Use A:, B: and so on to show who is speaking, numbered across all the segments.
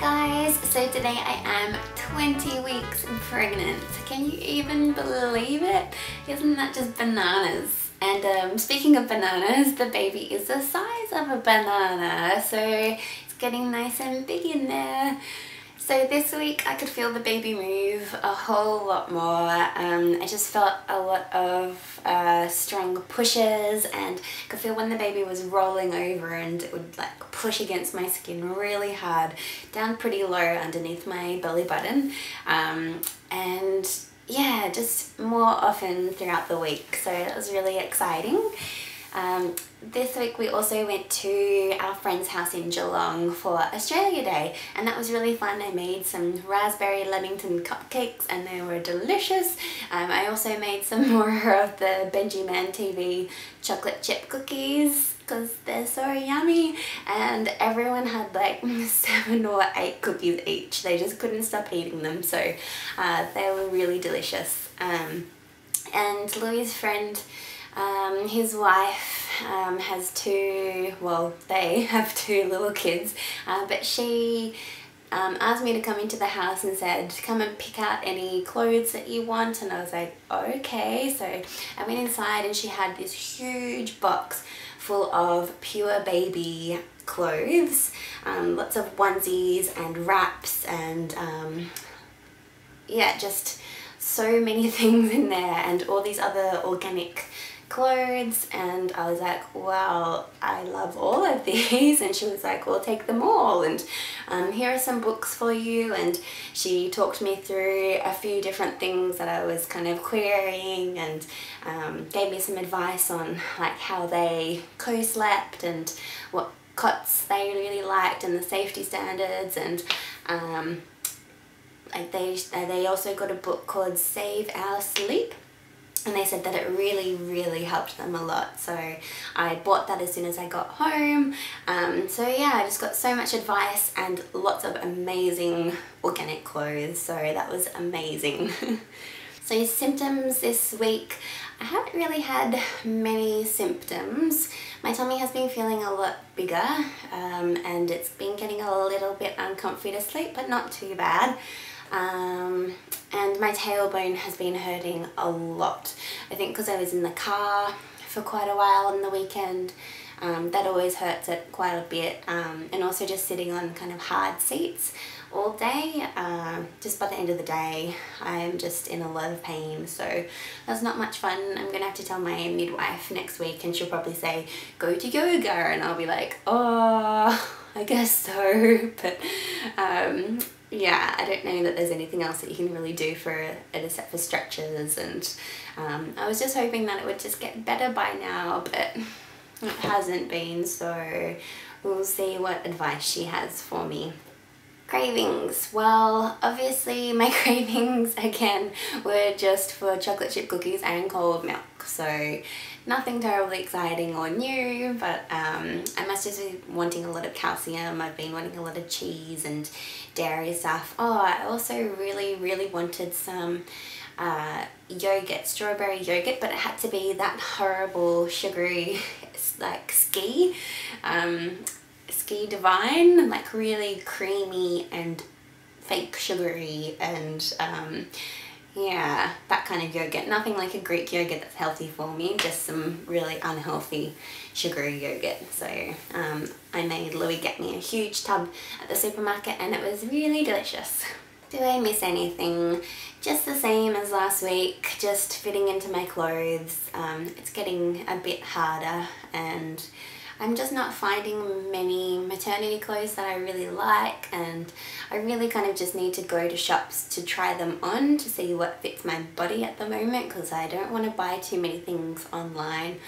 A: guys, so today I am 20 weeks pregnant. Can you even believe it? Isn't that just bananas? And speaking of bananas, the baby is the size of a banana, so it's getting nice and big in there. So this week I could feel the baby move a whole lot more. I just felt a lot of strong pushes, and I could feel when the baby was rolling over and it would like push against my skin really hard, down pretty low underneath my belly button. And yeah, just more often throughout the week, so that was really exciting. This week we also went to our friend's house in Geelong for Australia Day, and that was really fun. I made some raspberry Lamington cupcakes and they were delicious. I also made some more of the Benji Man TV chocolate chip cookies because they're so yummy, and everyone had like 7 or 8 cookies each. They just couldn't stop eating them, so they were really delicious. And Louis' friend, his wife has they have 2 little kids, but she asked me to come into the house and said, come and pick out any clothes that you want, and I was like, okay. So I went inside and she had this huge box full of pure baby clothes, lots of onesies and wraps and yeah, just so many things in there, and all these other organic clothes. And I was like, wow, I love all of these. And she was like, well, take them all, and here are some books for you. And she talked me through a few different things that I was kind of querying, and gave me some advice on like how they co-slept and what cots they really liked and the safety standards. And like they also got a book called Save Our Sleep, and they said that it really helped them a lot. So I bought that as soon as I got home. So yeah, I just got so much advice and lots of amazing organic clothes, so that was amazing. So symptoms this week, I haven't really had many symptoms. My tummy has been feeling a lot bigger, and it's been getting a little bit uncomfy to sleep, but not too bad. And my tailbone has been hurting a lot. I think because I was in the car for quite a while on the weekend. That always hurts it quite a bit, and also just sitting on kind of hard seats all day. Just by the end of the day I'm just in a lot of pain, so that's not much fun. I'm gonna have to tell my midwife next week, and she'll probably say go to yoga, and I'll be like, oh, I guess so. But yeah, I don't know that there's anything else that you can really do for it except for stretches, and I was just hoping that it would just get better by now, but it hasn't been, so we'll see what advice she has for me. Cravings. Well, obviously my cravings again were just for chocolate chip cookies and cold milk, so nothing terribly exciting or new, but I must just be wanting a lot of calcium. I've been wanting a lot of cheese and dairy stuff. Oh, I also really wanted some yogurt, strawberry yogurt, but it had to be that horrible sugary like ski divine, like really creamy and fake sugary, and yeah, that kind of yogurt. Nothing like a Greek yogurt that's healthy for me, just some really unhealthy sugary yogurt. So I made Louis get me a huge tub at the supermarket, and it was really delicious. Do I miss anything? Just the same as last week, just fitting into my clothes. It's getting a bit harder, and I'm just not finding many maternity clothes that I really like, and I really kind of just need to go to shops to try them on to see what fits my body at the moment, because I don't want to buy too many things online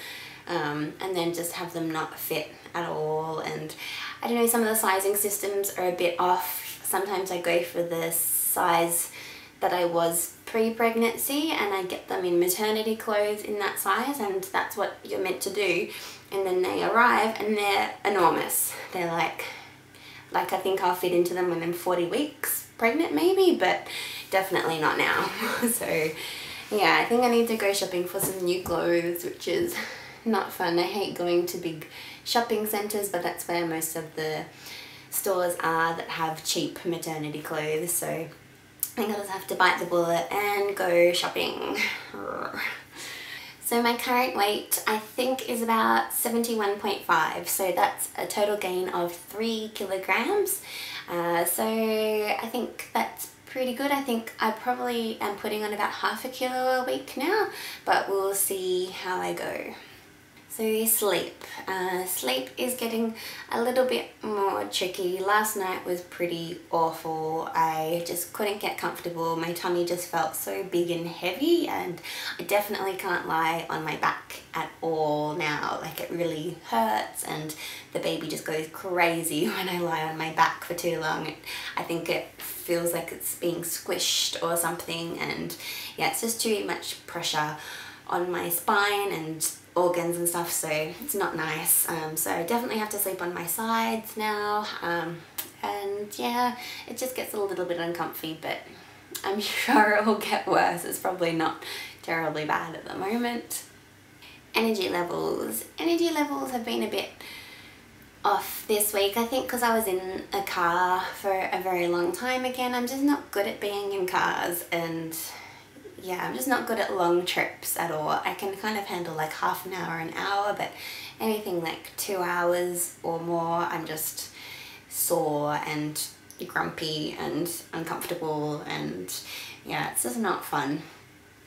A: and then just have them not fit at all. And I don't know, some of the sizing systems are a bit off. Sometimes I go for the size that I was pre-pregnancy, and I get them in maternity clothes in that size, and that's what you're meant to do. And then they arrive and they're enormous. They're like I think I'll fit into them when I'm 40 weeks pregnant maybe, but definitely not now. So yeah, I think I need to go shopping for some new clothes, which is not fun. I hate going to big shopping centres, but that's where most of the stores are that have cheap maternity clothes, so I think I'll just have to bite the bullet and go shopping. So my current weight I think is about 71.5, so that's a total gain of 3 kilograms. So I think that's pretty good. I think I probably am putting on about half a kilo a week now, but we'll see how I go. So sleep. Sleep is getting a little bit more tricky. Last night was pretty awful. I just couldn't get comfortable. My tummy just felt so big and heavy, and I definitely can't lie on my back at all now. Like, it really hurts, and the baby just goes crazy when I lie on my back for too long. I think it feels like it's being squished or something, and yeah, it's just too much pressure on my spine and organs and stuff, so it's not nice. So I definitely have to sleep on my sides now, and yeah, it just gets a little bit uncomfy, but I'm sure it will get worse. It's probably not terribly bad at the moment. Energy levels. Energy levels have been a bit off this week, I think because I was in a car for a very long time again. I'm just not good at being in cars, and yeah, I'm just not good at long trips at all. I can kind of handle like half an hour, an hour, but anything like 2 hours or more, I'm just sore and grumpy and uncomfortable, and yeah, it's just not fun.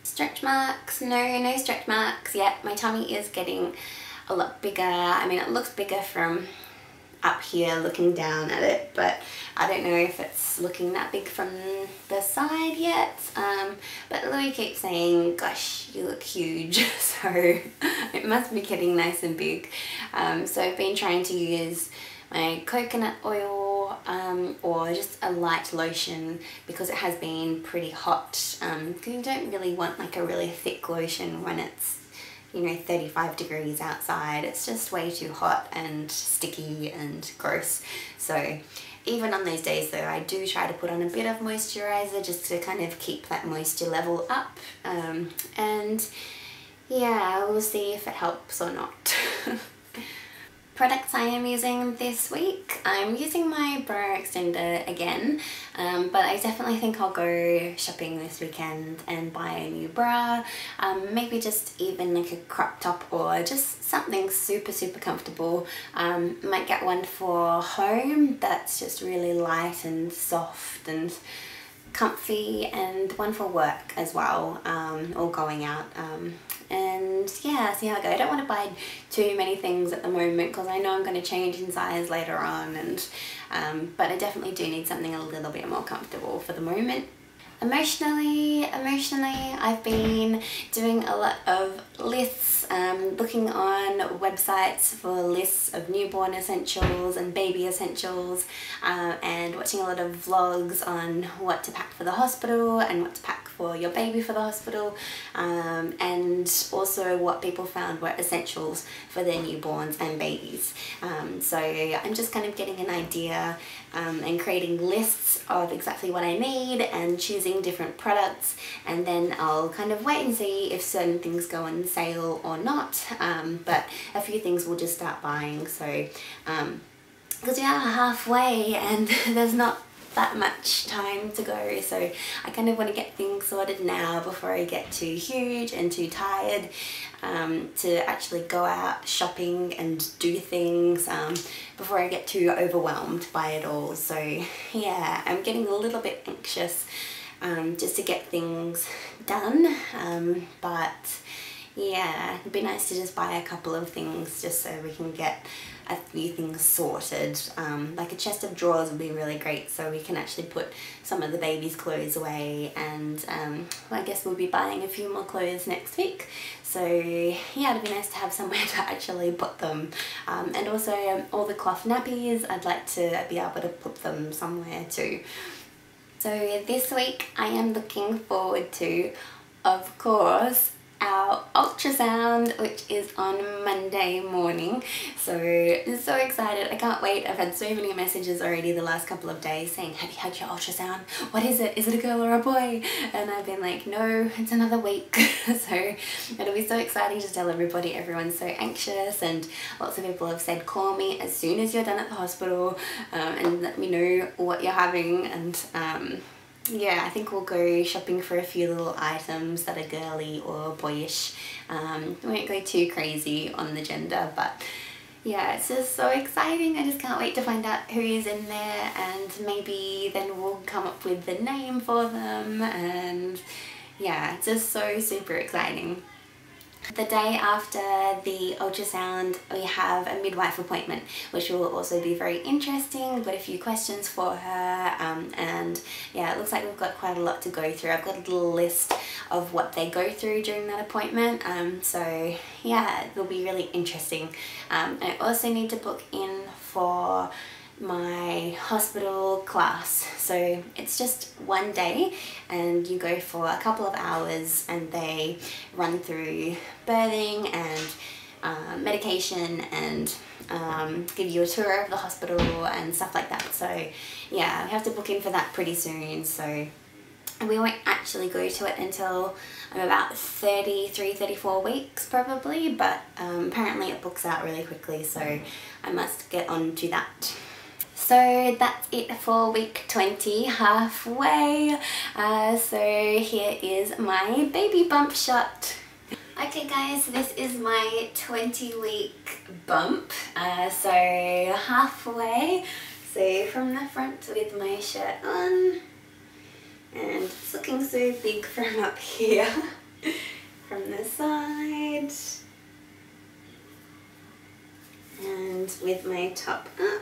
A: Stretch marks? No stretch marks yet. My tummy is getting a lot bigger. I mean, it looks bigger from up here looking down at it, but I don't know if it's looking that big from the side yet. But Louis keeps saying, gosh, you look huge, so it must be getting nice and big. So I've been trying to use my coconut oil or just a light lotion because it has been pretty hot, because you don't really want like a really thick lotion when it's, you know, 35 degrees outside. It's just way too hot and sticky and gross. So even on those days though, I do try to put on a bit of moisturizer just to kind of keep that moisture level up, and yeah, we'll see if it helps or not. Products I am using this week. I'm using my bra extender again, but I definitely think I'll go shopping this weekend and buy a new bra. Maybe just even like a crop top or just something super comfortable. Might get one for home that's just really light and soft and comfy, and one for work as well, or going out. And yeah, see how I go. I don't want to buy too many things at the moment because I know I'm going to change in size later on, and but I definitely do need something a little bit more comfortable for the moment. Emotionally, I've been doing a lot of lists, looking on websites for lists of newborn essentials and baby essentials, and watching a lot of vlogs on what to pack for the hospital and what to pack for your baby for the hospital, and also what people found were essentials for their newborns and babies. So I'm just kind of getting an idea and creating lists of exactly what I need and choosing different products, and then I'll kind of wait and see if certain things go on sale or not, but a few things we'll just start buying. So because we are halfway and there's not that much time to go, so I kind of want to get things sorted now before I get too huge and too tired to actually go out shopping and do things, before I get too overwhelmed by it all. So yeah, I'm getting a little bit anxious just to get things done, but yeah, it'd be nice to just buy a couple of things just so we can get a few things sorted. Like a chest of drawers would be really great, so we can actually put some of the baby's clothes away, and I guess we'll be buying a few more clothes next week. So yeah, it'd be nice to have somewhere to actually put them, and also all the cloth nappies, I'd like to be able to put them somewhere too. So this week I am looking forward to, of course, our ultrasound, which is on Monday morning. So I'm so excited. I can't wait. I've had so many messages already the last couple of days saying, have you had your ultrasound? What is it? Is it a girl or a boy? And I've been like, no, it's another week. So it'll be so exciting to tell everybody. Everyone's so anxious, and lots of people have said call me as soon as you're done at the hospital and let me know what you're having. And yeah, I think we'll go shopping for a few little items that are girly or boyish. We won't go too crazy on the gender, but yeah, it's just so exciting. I just can't wait to find out who is in there, and maybe then we'll come up with the name for them. And yeah, it's just so super exciting. The day after the ultrasound, we have a midwife appointment, which will also be very interesting. We've got a few questions for her, and yeah, it looks like we've got quite a lot to go through. I've got a little list of what they go through during that appointment, so yeah, it'll be really interesting. I also need to book in for my hospital class, so it's just one day and you go for a couple of hours and they run through birthing and medication and give you a tour of the hospital and stuff like that. So yeah, I have to book in for that pretty soon, so we won't actually go to it until I'm about 33, 34 weeks probably, but apparently it books out really quickly, so I must get on to that. So that's it for week 20, halfway. So here is my baby bump shot. Okay guys, this is my 20-week bump. So halfway, so from the front with my shirt on, and it's looking so big from up here. From the side, and with my top up.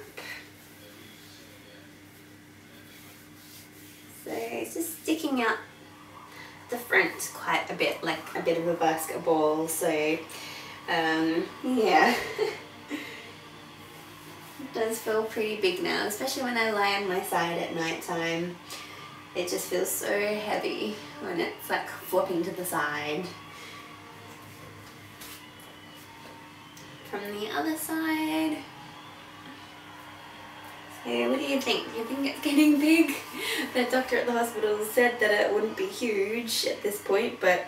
A: So it's just sticking out the front quite a bit, like a bit of a basketball. So yeah, it does feel pretty big now, especially when I lie on my side at night time. It just feels so heavy when it's like flopping to the side. From the other side. So what do you think? Do you think it's getting big? The doctor at the hospital said that it wouldn't be huge at this point, but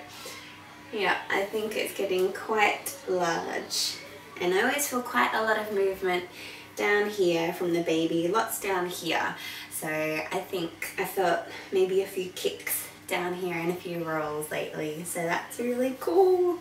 A: yeah, I think it's getting quite large. And I always feel quite a lot of movement down here from the baby, lots down here. So I think I felt maybe a few kicks down here and a few rolls lately, so that's really cool.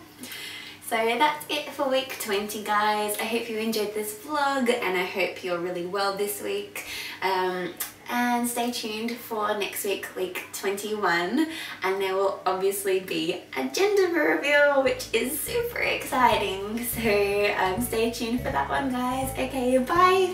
A: So that's it for week 20, guys. I hope you enjoyed this vlog, and I hope you're really well this week. And stay tuned for next week, week 21, and there will obviously be a gender reveal, which is super exciting. So stay tuned for that one, guys. Okay, bye!